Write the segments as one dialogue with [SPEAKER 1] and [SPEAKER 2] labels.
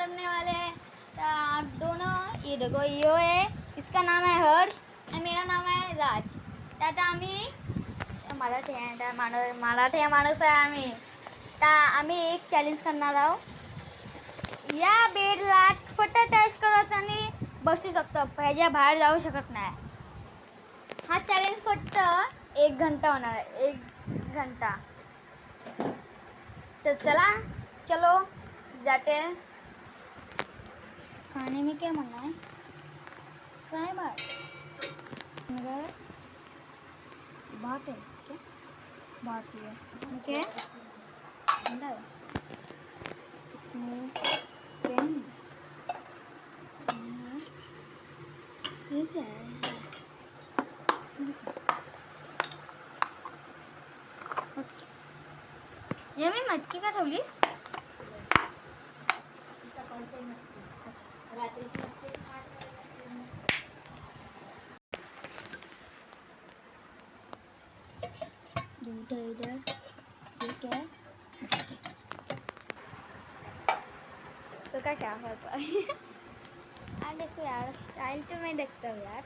[SPEAKER 1] करने वाले हैं। तो आप दोनों ये देखो, यो है, इसका नाम है हर्ष और मेरा नाम है राज। आता आम्ही मराठी आहे, मराठी माणूस आहे आम्ही. तर आम्ही एक चॅलेंज करणार आहोत. या बेडला फक्त टच करत आणि बसू शकतो, ह्याच्या बाहेर जाऊ शकत नाही. हा चॅलेंज फक्त 1 घंटा होणार आहे, 1 घंटा. तो चलो जाते हैं. खाने में क्या मंगाना है? फ्राई बात मगर बात है क्या? बात है इसमें क्या है? अंडा है इसमें क्या है? ये क्या है? ये मी मटकी का ठेवलीस? दूध है इधर, ये क्या है? तो क्या करता है? देखो यार, स्टाइल तो मैं देखता हूँ यार,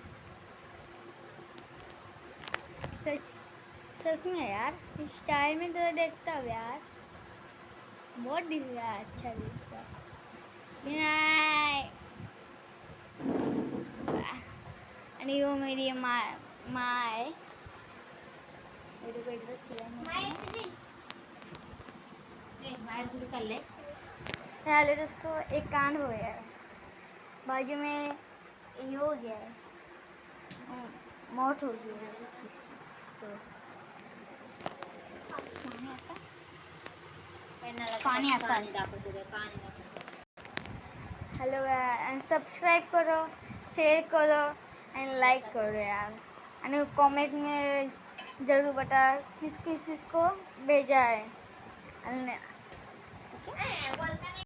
[SPEAKER 1] सच में यार, स्टाइल में तो देखता हूँ यार, बहुत दिख रहा है, अच्छा दिख रहा है. आणि वो मेरी माँ है. हेलो दोस्तों, एक कांड हो गया है बाजू में, ये हो गया है, मौत हो गई है इसको. पानी आता. हेलो यार, सब्सक्राइब करो, शेयर करो एंड लाइक करो यार, आणि कमेंट में ज़रूर बता किसको भेजा है.